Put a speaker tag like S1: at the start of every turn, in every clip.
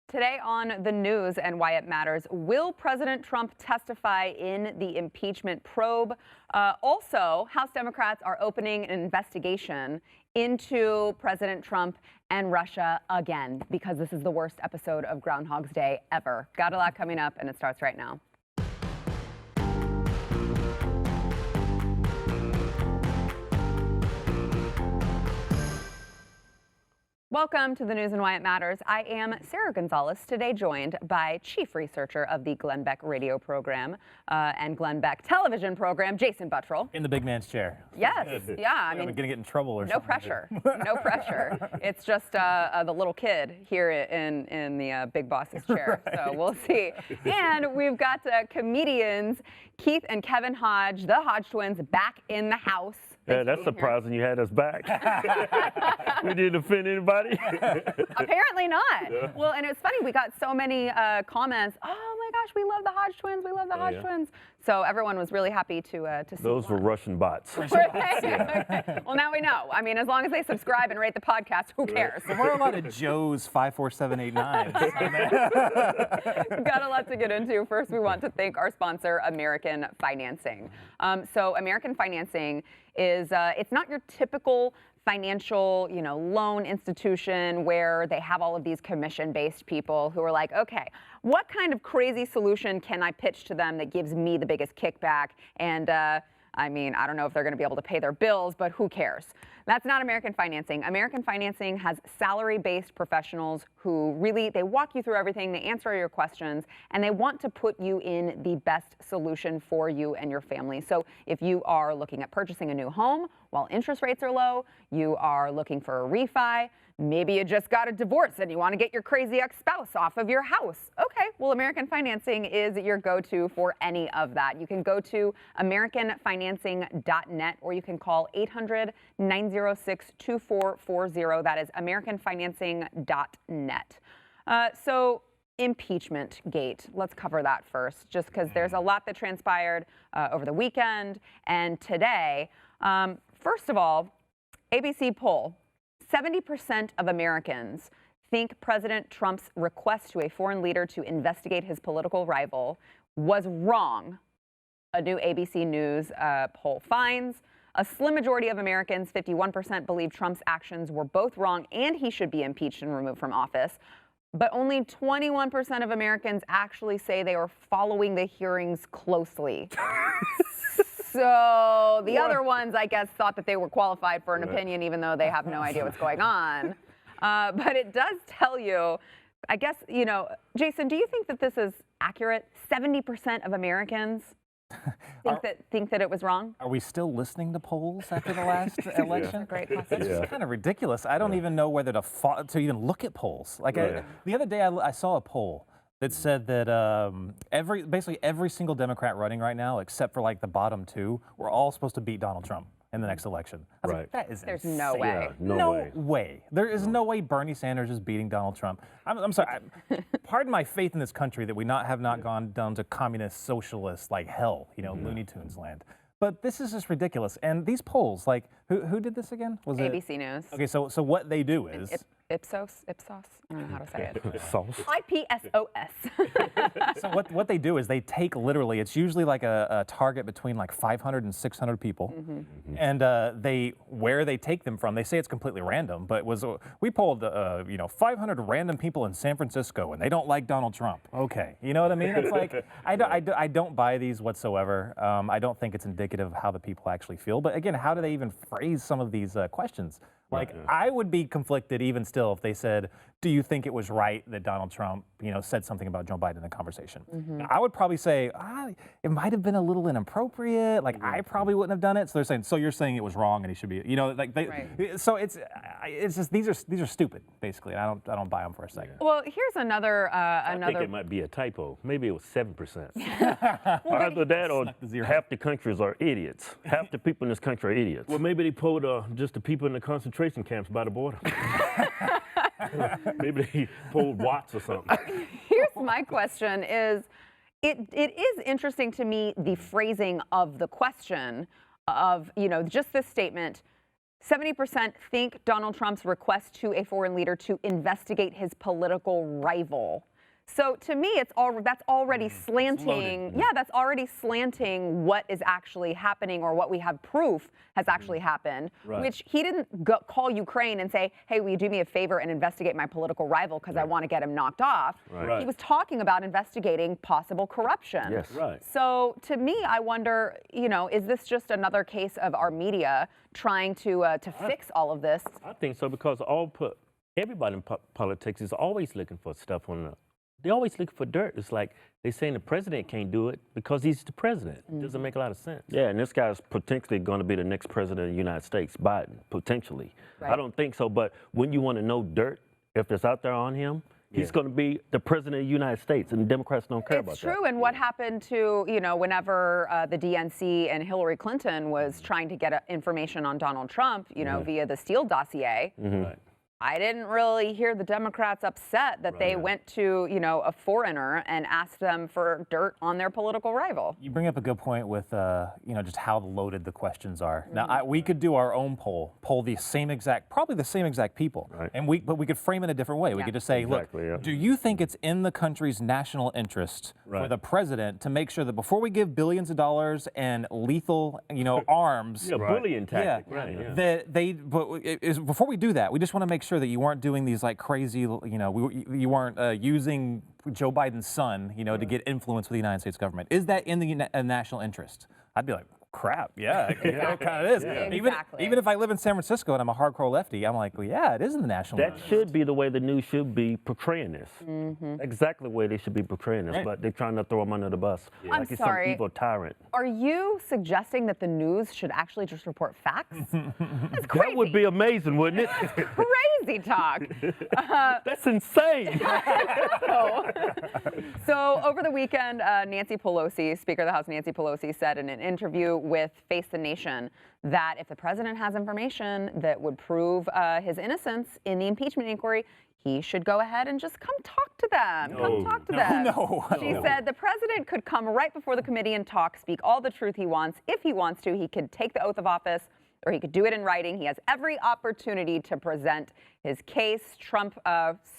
S1: Today on the news and why it matters, will President Trump testify in the impeachment probe? Also, House Democrats are opening an investigation into President Trump and Russia again, because this is the worst episode of Groundhog's Day ever. Got a lot coming up, and it starts right now. Welcome to the news and why it matters. I am Sarah Gonzalez, today joined by chief researcher of the Glenn Beck radio program and Glenn Beck television program, Jason Buttrell.
S2: In the big man's chair.
S1: Yes, yeah. I mean,
S2: I'm gonna get in trouble or
S1: no
S2: something.
S1: pressure, no pressure. It's just the little kid here in the big boss's chair. Right. So we'll see. And we've got comedians Keith and Kevin Hodge, the Hodge twins, back in the house.
S3: Yeah, that's surprising you had us back. We didn't offend anybody?
S1: Apparently not.
S3: Yeah.
S1: Well, and it's funny, we got so many comments. Oh my gosh, we love the Hodge twins. We love the Hodge twins. So everyone was really happy to see
S3: those were Russian bots.
S1: Right. Okay. Well, now we know. I mean, as long as they subscribe and rate the podcast, who cares?
S2: There were a lot of Joe's 54789s.
S1: Got a lot to get into. First, we want to thank our sponsor, American Financing. So American Financing is it's not your typical financial, loan institution where they have all of these commission-based people who are like, okay, what kind of crazy solution can I pitch to them that gives me the biggest kickback? And I mean, I don't know if they're going to be able to pay their bills, but who cares? That's not American Financing. American Financing has salary-based professionals who really, they walk you through everything, they answer your questions, and they want to put you in the best solution for you and your family. So if you are looking at purchasing a new home while interest rates are low, you are looking for a refi, maybe you just got a divorce and you want to get your crazy ex-spouse off of your house. Okay, well, American Financing is your go-to for any of that. You can go to AmericanFinancing.net or you can call 800-906-2440. That is AmericanFinancing.net. So impeachment gate. Let's cover that first, just because there's a lot that transpired over the weekend and today. First of all, ABC poll. 70% of Americans think President Trump's request to a foreign leader to investigate his political rival was wrong. A new ABC News poll finds a slim majority of Americans, 51%, believe Trump's actions were both wrong and he should be impeached and removed from office. But only 21% of Americans actually say they are following the hearings closely. So the other ones, I guess, thought that they were qualified for an opinion, even though they have no idea what's going on. But it does tell you, I guess, Jason, do you think that this is accurate? 70% of Americans think that it was wrong?
S2: Are we still listening to polls after the last election?
S1: Great possibility.
S2: It's kind of ridiculous. I don't even know whether to even look at polls. Like the other day, I saw a poll that said that basically every single Democrat running right now, except for like the bottom two, we're all supposed to beat Donald Trump in the next election. I was like, that is
S1: There's
S2: insane.
S1: no way.
S3: Yeah, no way.
S2: There is no way Bernie Sanders is beating Donald Trump. I'm sorry. Pardon my faith in this country that we have not gone down to communist, socialist like hell, Looney Tunes land. But this is just ridiculous. And these polls, like, who did this again? Was
S1: ABC
S2: it?
S1: News.
S2: Okay, so what they do is
S1: Ipsos? I don't know how to say it.
S3: Sauce.
S1: IPSOS.
S2: So what they do is they take literally, it's usually like a target between like 500 and 600 people, and where they take them from, they say it's completely random, but we polled 500 random people in San Francisco, and they don't like Donald Trump. Okay, you know what I mean? It's like I don't buy these whatsoever. I don't think it's indicative of how the people actually feel. But again, how do they even phrase some of these questions? Like, I would be conflicted even still if they said, do you think it was right that Donald Trump, said something about Joe Biden in the conversation? I would probably say, it might have been a little inappropriate. Like, I probably wouldn't have done it. So they're saying, so you're saying it was wrong and he should be, so it's just, these are stupid, basically. I don't buy them for a second.
S1: Well, here's another.
S3: I think it might be a typo. Maybe it was 7%. Either that or half the countries are idiots. Half the people in this country are idiots. Well, maybe they polled just the people in the concentration camps by the border. Maybe they pulled Watts or something.
S1: Here's my question is, it is interesting to me, the phrasing of the question of, just this statement, 70% think Donald Trump's request to a foreign leader to investigate his political rival. So to me, that's already slanting. Yeah, that's already slanting what is actually happening or what we have proof has actually happened.
S3: Right.
S1: Which he didn't call Ukraine and say, "Hey, will you do me a favor and investigate my political rival because I want to get him knocked off."
S3: Right.
S1: He was talking about investigating possible corruption.
S3: Yes. Right.
S1: So to me, I wonder, is this just another case of our media trying to fix all of this?
S3: I think so, because everybody in politics is always looking for stuff on the. They always look for dirt. It's like they're saying the president can't do it because he's the president. It doesn't make a lot of sense. Yeah, and this guy's potentially going to be the next president of the United States, Biden, potentially.
S1: Right.
S3: I don't think so, but when you want to know dirt, if it's out there on him, he's going to be the president of the United States, and the Democrats don't care about that.
S1: It's true, and what happened to, whenever the DNC and Hillary Clinton was trying to get information on Donald Trump, via the Steele dossier,
S3: Right.
S1: I didn't really hear the Democrats upset that they went to, a foreigner and asked them for dirt on their political rival.
S2: You bring up a good point with, just how loaded the questions are. Now, we could do our own poll probably the same exact people,
S3: Right.
S2: but we could frame it a different way. We could just say,
S3: Exactly,
S2: look, do you think it's in the country's national interest for the president to make sure that before we give billions of dollars and lethal, arms,
S3: bullying tactic, right?
S2: that before we do that, we just want to make sure that you weren't doing these like crazy, you weren't using Joe Biden's son, to get influence with the United States government. Is that in the national interest? I'd be like, crap, yeah, it kind of is.
S3: Yeah.
S2: Even if I live in San Francisco and I'm a hardcore lefty, I'm like, well, yeah, it is in the national
S3: That
S2: interest.
S3: should be the way the news should be portraying this. Exactly the way they should be portraying this, but they're trying to throw him under the bus.
S1: I'm
S3: Like he's
S1: sorry.
S3: some evil tyrant.
S1: Are you suggesting that the news should actually just report facts? That's crazy.
S3: That would be amazing, wouldn't it?
S1: Crazy talk.
S3: That's insane.
S1: So over the weekend, Nancy Pelosi, Speaker of the House Nancy Pelosi, said in an interview with Face the Nation that if the president has information that would prove his innocence in the impeachment inquiry, he should go ahead and just come talk to them. Come talk to them.
S2: No.
S1: She said the president could come right before the committee and talk, speak all the truth he wants. If he wants to, he could take the oath of office, or he could do it in writing. He has every opportunity to present his case. Trump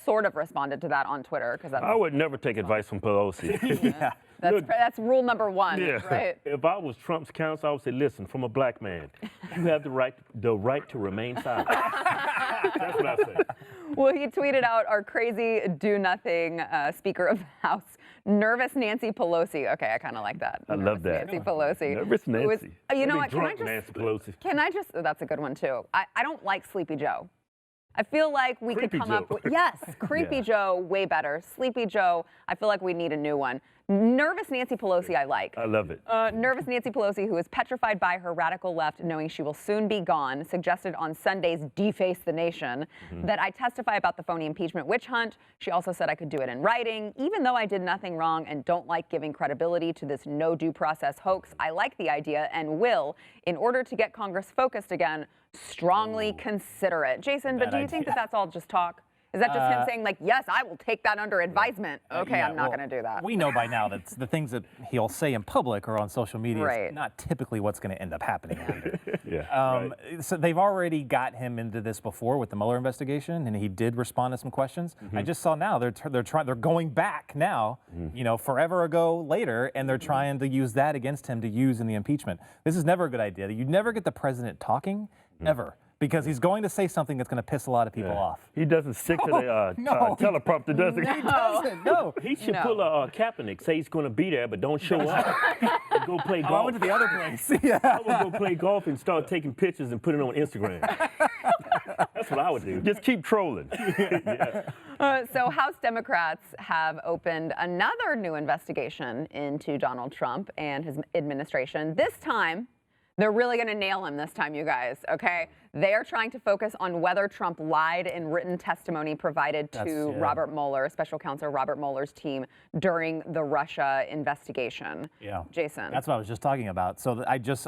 S1: sort of responded to that on Twitter.
S3: I would never take advice from Pelosi.
S1: That's rule number one, right?
S3: If I was Trump's counsel, I would say, listen, from a black man, you have the right to remain silent. That's what I say.
S1: Well, he tweeted out our crazy do-nothing Speaker of the House, nervous Nancy Pelosi. Okay, I kind of like that.
S3: I love that.
S1: Nancy Pelosi.
S3: Nervous Nancy.
S1: You know what?
S3: Nancy Pelosi.
S1: That's a good one, too. I don't like Sleepy Joe. I feel like we could come up with, yes, Creepy Joe, way better. Sleepy Joe, I feel like we need a new one. Nervous Nancy Pelosi, I like.
S3: I love it.
S1: Nervous Nancy Pelosi, who is petrified by her radical left, knowing she will soon be gone, suggested on Sunday's Deface the Nation that I testify about the phony impeachment witch hunt. She also said I could do it in writing. Even though I did nothing wrong and don't like giving credibility to this no due process hoax, I like the idea and will, in order to get Congress focused again, strongly consider it. Jason, but do you think that that's all just talk? Is that just him saying, like, yes, I will take that under advisement? Okay, I'm not going to do that.
S2: We know by now that the things that he'll say in public or on social media is not typically what's going to end up happening. So they've already got him into this before with the Mueller investigation, and he did respond to some questions. I just saw now they're going back now, forever ago later, and they're trying to use that against him to use in the impeachment. This is never a good idea. You never get the president talking, ever. Because he's going to say something that's going to piss a lot of people off.
S3: He doesn't stick to the teleprompter, does he?
S2: He doesn't, no.
S3: He should pull a Kaepernick, say he's going to be there, but don't show up. And go play golf.
S2: I went to the other place.
S3: I would go play golf and start taking pictures and put it on Instagram. That's what I would do. Just keep trolling.
S1: So House Democrats have opened another new investigation into Donald Trump and his administration. This time, they're really going to nail him this time, you guys, okay? They are trying to focus on whether Trump lied in written testimony provided to Robert Mueller, special counsel Robert Mueller's team, during the Russia investigation.
S2: Yeah.
S1: Jason.
S2: That's what I was just talking about. So I just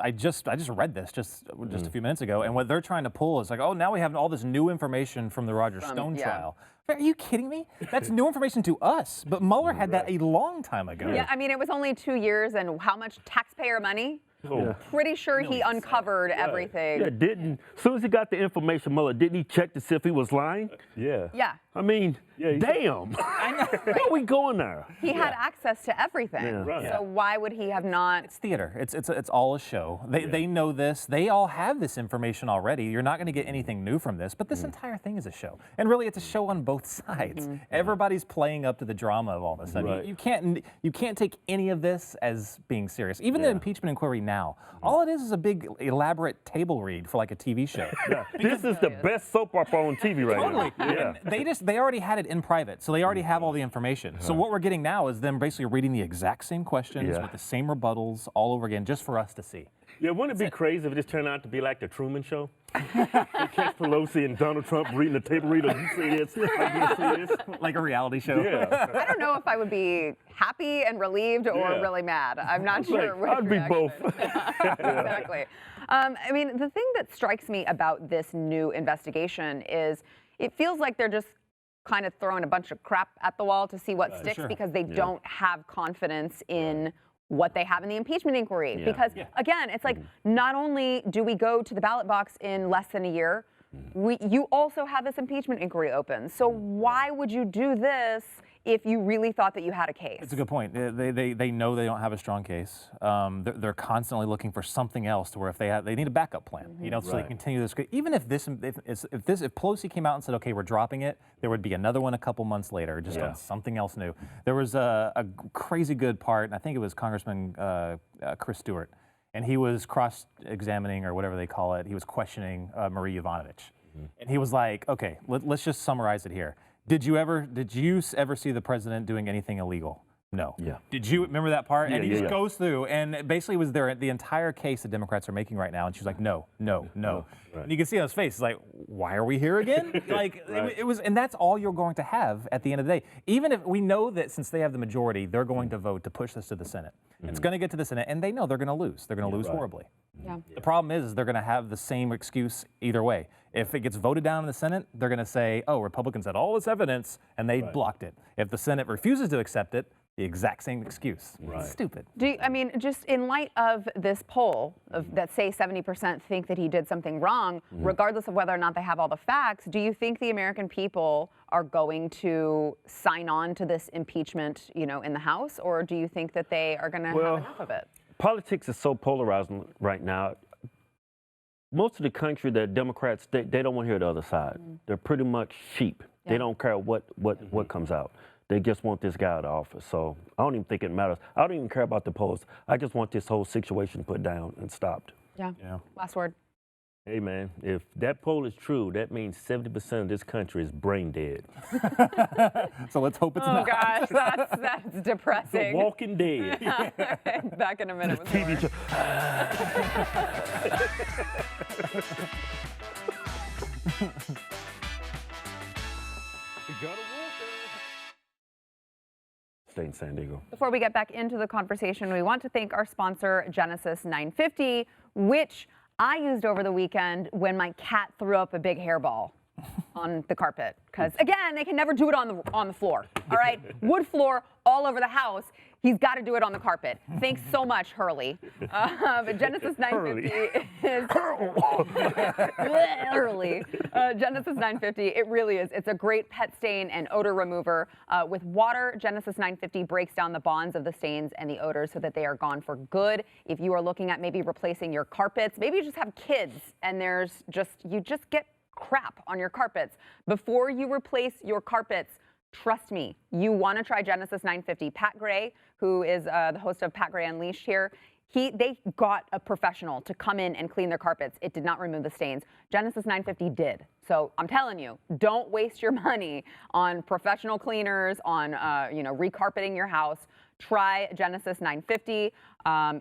S2: read this just a few minutes ago, and what they're trying to pull is like, oh, now we have all this new information from the Roger Stone trial. Are you kidding me? That's new information to us, but Mueller had that a long time ago.
S1: Yeah, I mean, it was only 2 years, and how much taxpayer money?
S3: Oh.
S1: Pretty sure he uncovered everything.
S3: Yeah, didn't. As soon as he got the information, Mueller, didn't he check to see if he was lying?
S4: Yeah.
S1: Yeah.
S3: I mean, damn. Where are we going there?
S1: He had access to everything.
S3: Yeah.
S4: Right.
S1: So why would he have not?
S2: It's theater. It's all a show. They know this. They all have this information already. You're not going to get anything new from this. But this entire thing is a show, and really, it's a show on both sides. Everybody's playing up to the drama of all this. I mean, you can't take any of this as being serious. Even the impeachment inquiry now, all it is a big elaborate table read for like a TV show.
S3: This is the best soap opera on TV right
S2: Totally.
S3: now. Yeah.
S2: And they already had it in private, so they already have all the information. So what we're getting now is them basically reading the exact same questions with the same rebuttals all over again, just for us to see.
S3: Yeah, wouldn't it be crazy if it just turned out to be like the Truman Show? They catch Pelosi and Donald Trump reading the table read. You say this, you say this.
S2: Like a reality show.
S3: Yeah.
S1: I don't know if I would be happy and relieved or really mad. I'm not sure. which
S3: I'd be
S1: reaction.
S3: both.
S1: Exactly. I mean, the thing that strikes me about this new investigation is it feels like they're just kind of throwing a bunch of crap at the wall to see what sticks because they don't have confidence in what they have in the impeachment inquiry. Because again, it's like not only do we go to the ballot box in less than a year, you also have this impeachment inquiry open. So why would you do this if you really thought that you had a case?
S2: It's a good point. They know they don't have a strong case. They're constantly looking for something else to where if they need a backup plan, you know, so they continue this. Even if Pelosi came out and said, okay, we're dropping it, there would be another one a couple months later, just on something else new. There was a crazy good part, and I think it was Congressman Chris Stewart, and he was cross-examining or whatever they call it. He was questioning Marie Yovanovitch, and he was like, okay, let's just summarize it here. Did you ever see the president doing anything illegal? No.
S3: Yeah.
S2: Did you remember that part?
S3: Yeah,
S2: and he just goes through, and basically was there the entire case the Democrats are making right now, and she's like, no.
S3: Right.
S2: And you can see on his face, like, why are we here again? Like, it was, and that's all you're going to have at the end of the day. Even if we know that since they have the majority, they're going to vote to push this to the Senate. It's going to get to the Senate, and they know they're going to lose. They're going to lose horribly.
S1: Yeah.
S2: The problem is they're going to have the same excuse either way. If it gets voted down in the Senate, they're going to say, oh, Republicans had all this evidence, and they blocked it. If the Senate refuses to accept it, the exact same excuse. It's stupid.
S1: I mean, just in light of this poll that say 70% think that he did something wrong, regardless of whether or not they have all the facts, do you think the American people are going to sign on to this impeachment, you know, in the House, or do you think that they are going to have enough of it?
S3: Politics is so polarized right now. Most of the country, the Democrats, they don't want to hear the other side. They're pretty much sheep. They don't care what comes out. They just want this guy out of office. So I don't even think it matters. I don't even care about the polls. I just want this whole situation put down and stopped.
S1: Yeah. Last word.
S3: Hey, man, if that poll is true, that means 70% of this country is brain dead.
S2: So let's hope it's
S1: Oh
S2: not.
S1: gosh, that's depressing.
S3: The Walking Dead.
S1: All right, back in a minute with
S3: TV
S1: more.
S3: show. Stay in San Diego.
S1: Before we get back into the conversation, we want to thank our sponsor, Genesis 950, which I used over the weekend when my cat threw up a big hairball on the carpet. Because again, they can never do it on the floor. All right, wood floor all over the house. He's got to do it on the carpet. Thanks so much, Hurley. But Genesis 950 is Hurley. Genesis 950, it really is. It's a great pet stain and odor remover. With water, Genesis 950 breaks down the bonds of the stains and the odors so that they are gone for good. If you are looking at maybe replacing your carpets, maybe you just have kids and you just get crap on your carpets. Before you replace your carpets, trust me, you want to try Genesis 950. Pat Gray, who is the host of Pat Gray Unleashed here, they got a professional to come in and clean their carpets. It did not remove the stains. Genesis 950 did. So I'm telling you, don't waste your money on professional cleaners, on recarpeting your house. Try Genesis 950.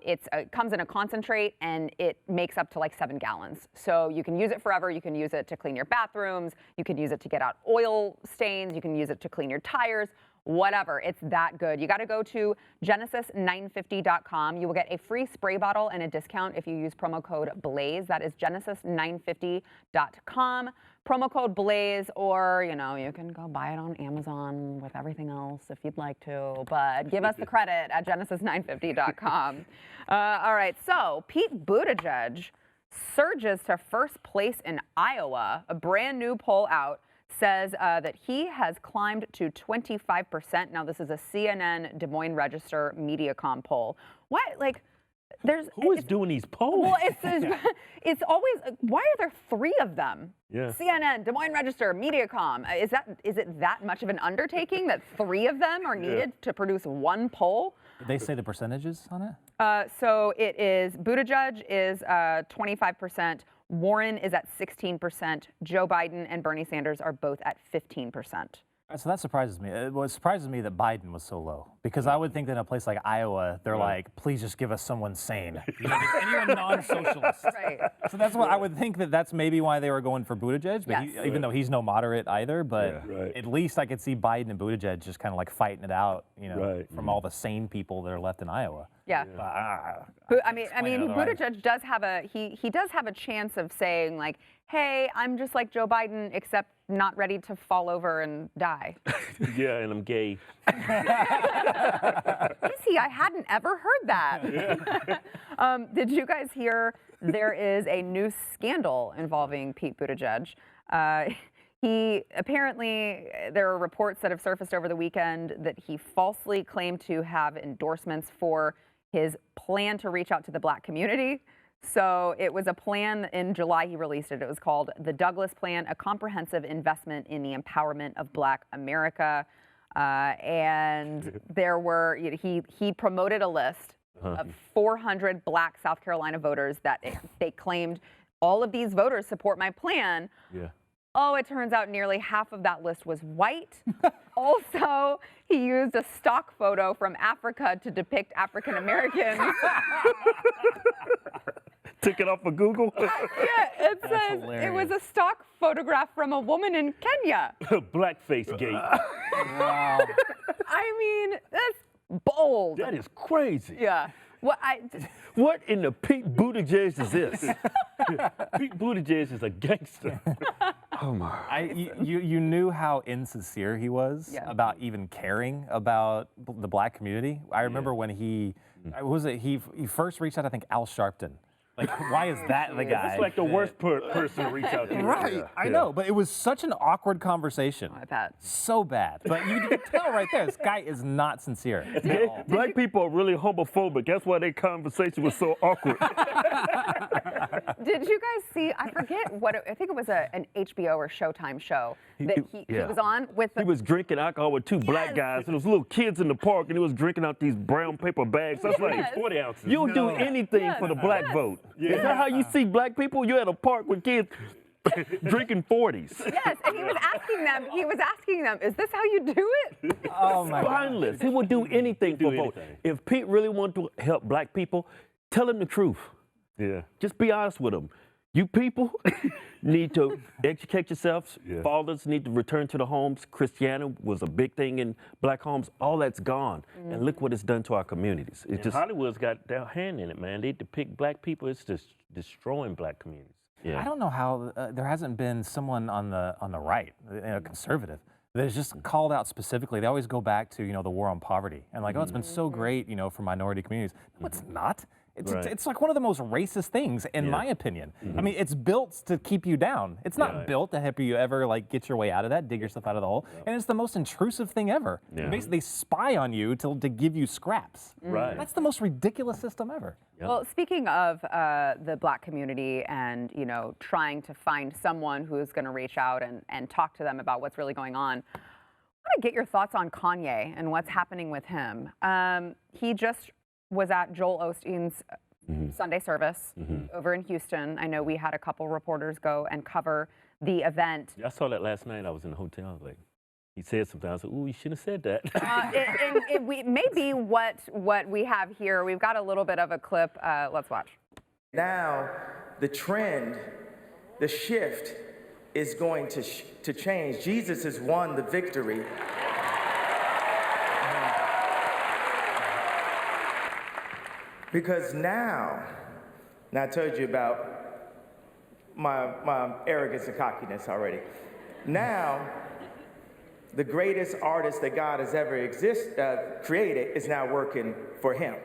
S1: It comes in a concentrate and it makes up to like 7 gallons. So you can use it forever. You can use it to clean your bathrooms. You can use it to get out oil stains. You can use it to clean your tires. Whatever, it's that good. You got to go to genesis950.com. You will get a free spray bottle and a discount if you use promo code BLAZE. That is genesis950.com. promo code BLAZE, or, you know, you can go buy it on Amazon with everything else if you'd like to, but give us the credit at genesis950.com. All right, so Pete Buttigieg surges to first place in Iowa. A brand new poll out says that he has climbed to 25%. Now, this is a CNN Des Moines Register Mediacom poll. What, like,
S3: Who is doing these polls?
S1: well, it's always, why are there 3 of them?
S3: Yeah.
S1: CNN, Des Moines Register, Mediacom. Is it that much of an undertaking that 3 of them are needed to produce one poll?
S2: Did they say the percentages on it?
S1: So it is, Buttigieg is 25%, Warren is at 16%, Joe Biden and Bernie Sanders are both at 15%.
S2: So that surprises me. It surprises me that Biden was so low, because I would think that in a place like Iowa, they're like, please just give us someone sane. You know, anyone non-socialist.
S1: Right.
S2: So that's what I would think, that's maybe why they were going for Buttigieg, but
S1: Yes.
S2: even though he's no moderate either, but at least I could see Biden and Buttigieg just kind of like fighting it out, you know, from all the sane people that are left in Iowa.
S1: Yeah. I mean, Buttigieg does have he does have a chance of saying, like, hey, I'm just like Joe Biden, except not ready to fall over and die.
S3: Yeah, and I'm gay.
S1: Is he? I hadn't ever heard that. Did you guys hear there is a new scandal involving Pete Buttigieg? He apparently, there are reports that have surfaced over the weekend that he falsely claimed to have endorsements for his plan to reach out to the Black community. So it was a plan in July, he released it. It was called the Douglas Plan, a comprehensive investment in the empowerment of Black America. And there were, you know, he promoted a list of 400 Black South Carolina voters that they claimed all of these voters support my plan.
S3: Yeah.
S1: Oh, it turns out nearly half of that list was white. Also, he used a stock photo from Africa to depict African Americans.
S3: Took it off of Google?
S1: Yeah, it says it was a stock photograph from a woman in Kenya.
S3: Blackface gate.
S2: Wow.
S1: I mean, that's bold.
S3: That is crazy.
S1: Yeah.
S3: What in the Pete Buttigieg is this? Pete Buttigieg is a gangster. Oh my.
S2: You knew how insincere he was about even caring about the Black community. I remember when he first reached out, I think, Al Sharpton. Like, why is that the guy?
S3: It's like the worst person to reach out to.
S2: Right,
S3: Yeah.
S2: I know, but it was such an awkward conversation.
S1: I bet.
S2: So bad. But you can tell right there, this guy is not sincere.
S3: Black people are really homophobic. That's why their conversation was so awkward.
S1: Did you guys see, I forget I think it was an HBO or Showtime show that he was on with.
S3: He was drinking alcohol with 2 black guys, and there was little kids in the park, and he was drinking out these brown paper bags. That's like 40 ounces. You'll do anything for the black vote. Is that how you see black people? You're at a park with kids drinking 40s.
S1: Yes, and he was asking them, is this how you do it?
S2: Oh my God.
S3: Spineless. He would do anything for vote. If Pete really wanted to help black people, tell him the truth. Yeah. Just be honest with him. You people need to educate yourselves. Fathers need to return to the homes. Christianity was a big thing in black homes. All that's gone. And look what it's done to our communities. It's just Hollywood's got their hand in it, man. They depict black people. It's just destroying black communities. Yeah.
S2: I don't know how there hasn't been someone on the right, conservative, that is just called out specifically. They always go back to, the war on poverty and like, oh, it's been so great, for minority communities. No, it's not. It's like one of the most racist things, in my opinion. I mean, it's built to keep you down. It's not built to help you ever get your way out of that, dig yourself out of the hole. And it's the most intrusive thing ever. Basically, they spy on you to give you scraps.
S3: Right.
S2: That's the most ridiculous system ever.
S1: Well, speaking of the black community and, trying to find someone who's going to reach out and talk to them about what's really going on, I want to get your thoughts on Kanye and what's happening with him. He just was at Joel Osteen's Sunday service over in Houston. I know we had a couple reporters go and cover the event.
S3: I saw that last night. I was in the hotel. I was like, he said something. I was like, ooh, you shouldn't have said that.
S1: It may be what we have here. We've got a little bit of a clip. Let's watch.
S4: Now, the trend, the shift is going to change. Jesus has won the victory. Because now I told you about my arrogance and cockiness already. Now, the greatest artist that God has ever created is now working for him.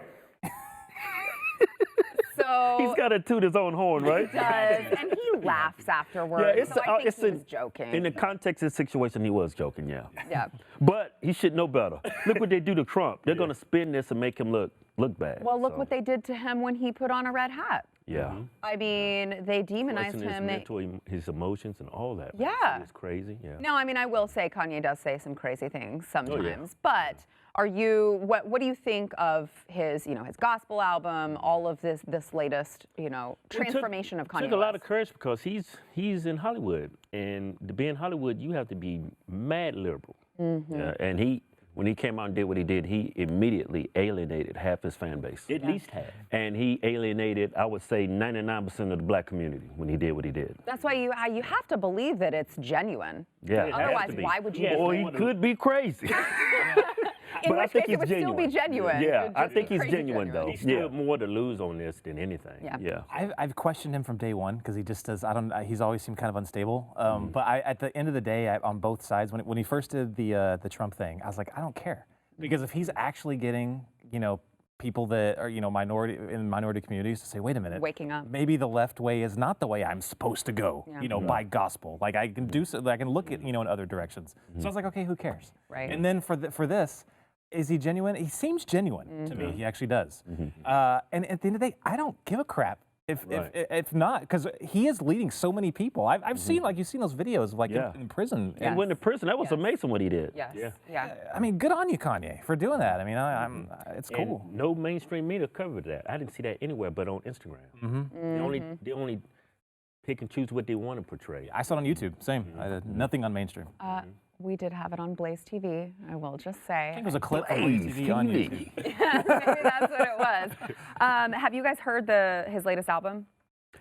S1: So
S3: He's got to toot his own horn, right?
S1: he does, and he laughs afterwards. So I think he was joking.
S3: In the context of the situation, he was joking, yeah.
S1: Yeah.
S3: But he should know better. Look what they do to Trump. They're going to spin this and make him look bad.
S1: Well, look what they did to him when he put on a red hat.
S3: Yeah.
S1: I mean, they demonized him.
S3: His emotions and all that.
S1: Yeah.
S3: It's crazy. Yeah.
S1: No, I mean, I will say Kanye does say some crazy things sometimes, but are you, what do you think of his, his gospel album, all of this latest, transformation of Kanye
S3: It took a lot of courage because he's in Hollywood, and to be in Hollywood, you have to be mad liberal. And when he came out and did what he did, he immediately alienated half his fan base. At least half. And he alienated, I would say, 99% of the black community when he did what he did.
S1: That's why you have to believe that it's genuine.
S3: Yeah.
S1: Otherwise, why would you?
S3: Or he could be crazy.
S1: In which case, it would still be genuine.
S3: Yeah, I think he's genuine, though.
S2: He's
S3: still more to lose on this than anything.
S1: Yeah.
S2: I've questioned him from day one because he just does. He's always seemed kind of unstable. But at the end of the day, on both sides, when he first did the Trump thing, I was like, I don't care, because if he's actually getting people that are minority communities to say, wait a minute,
S1: waking up,
S2: maybe the left way is not the way I'm supposed to go. By gospel, like I can do so. I can look at in other directions. So I was like, okay, who cares?
S1: Right.
S2: And then for this. Is he genuine? He seems genuine to me. He actually does. And at the end of the day, I don't give a crap if not, because he is leading so many people. I've seen, like, you've seen those videos of, in prison.
S3: And went to prison. That was amazing what he did.
S1: Yes. Yeah.
S2: I mean, good on you, Kanye, for doing that. I mean, it's cool.
S3: And no mainstream media covered that. I didn't see that anywhere but on Instagram. They only pick and choose what they want to portray.
S2: I saw it on YouTube. Same. Nothing on mainstream.
S1: We did have it on BlazeTV, I will just say.
S2: I think it was a clip from BlazeTV on YouTube.
S1: Maybe that's what it was. Have you guys heard his latest album?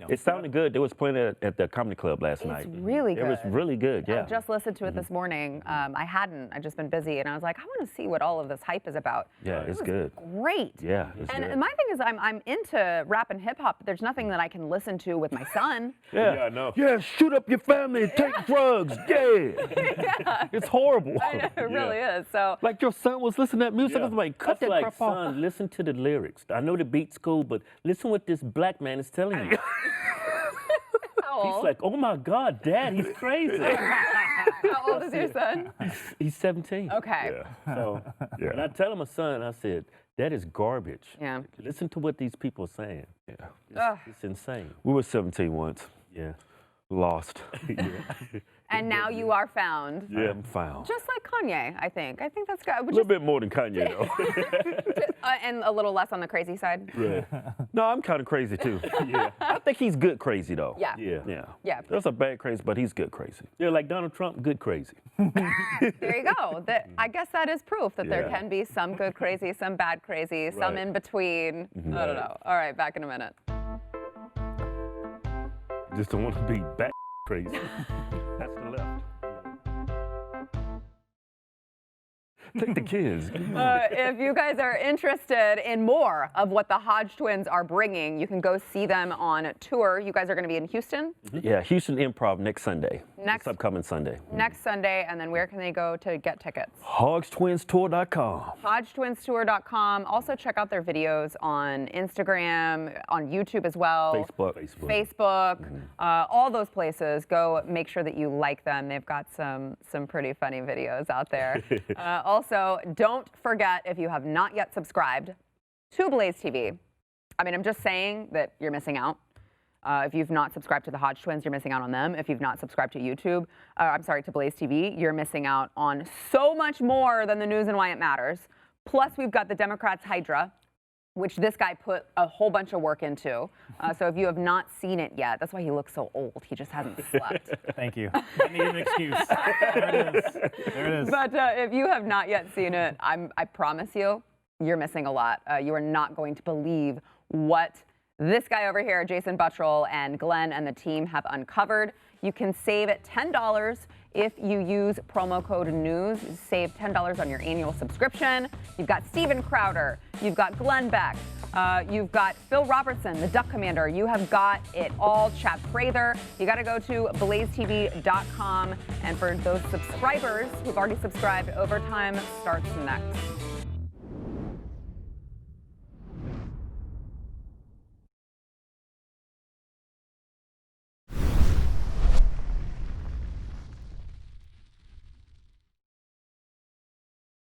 S3: It sounded good. They was playing it at the comedy club last night.
S1: It's really good.
S3: It was really good, yeah.
S1: I just listened to it this morning. I'd just been busy, and I was like, I want to see what all of this hype is about.
S3: Yeah, it's good.
S1: Great.
S3: Yeah, it's good.
S1: And my thing is, I'm into rap and hip hop, but there's nothing that I can listen to with my son.
S3: Yeah, I know. Yeah, shoot up your family and take drugs. Yeah. It's horrible.
S1: I know, it really is. So,
S3: like, your son was listening to that music. I was like, cut that crap off. Son, listen to the lyrics. I know the beat's cool, but listen what this black man is telling you. He's like, oh my God, Dad, he's crazy.
S1: How old is your son?
S3: He's 17.
S1: Okay.
S3: Yeah. So, and I tell my son, I said, that is garbage.
S1: Yeah.
S3: Listen to what these people are saying. Yeah. It's insane. We were 17 once. Yeah. Lost.
S1: And now you are found.
S3: Yeah, I'm found.
S1: Just like Kanye, I think. I think that's good.
S3: A little bit more than Kanye, though.
S1: And a little less on the crazy side.
S3: Right. No, I'm kind of crazy, too. Yeah. I think he's good crazy, though.
S1: Yeah.
S3: Yeah. There's a bad crazy, but he's good crazy. Yeah, like Donald Trump, good crazy.
S1: There you go. I guess that is proof that there can be some good crazy, some bad crazy, some in between. I don't know. All right, back in a minute.
S3: Just don't want to be back crazy. That's the left. Take the kids.
S1: If you guys are interested in more of what the Hodge twins are bringing, you can go see them on tour. You guys are going to be in Houston?
S3: Yeah, Houston Improv next Sunday. Next upcoming Sunday.
S1: Next Sunday, and then where can they go to get tickets?
S3: HodgeTwinsTour.com.
S1: HodgeTwinsTour.com. Also check out their videos on Instagram, on YouTube as well. Facebook. All those places. Go make sure that you like them. They've got some pretty funny videos out there. Also, don't forget, if you have not yet subscribed to BlazeTV, I mean, I'm just saying that you're missing out. If you've not subscribed to the Hodge twins, you're missing out on them. If you've not subscribed to to BlazeTV, you're missing out on so much more than the news and why it matters. Plus, we've got the Democrats' Hydra, which this guy put a whole bunch of work into. So if you have not seen it yet, that's why he looks so old. He just hasn't slept.
S2: Thank you. I need an excuse. There it is. There it is.
S1: But if you have not yet seen it, I promise you, you're missing a lot. You are not going to believe what this guy over here, Jason Buttrell, and Glenn and the team have uncovered. You can save $10 if you use promo code NEWS. Save $10 on your annual subscription. You've got Steven Crowder. You've got Glenn Beck. You've got Phil Robertson, the Duck Commander. You have got it all. Chad Prather. You got to go to BlazeTV.com. And for those subscribers who've already subscribed, Overtime starts next.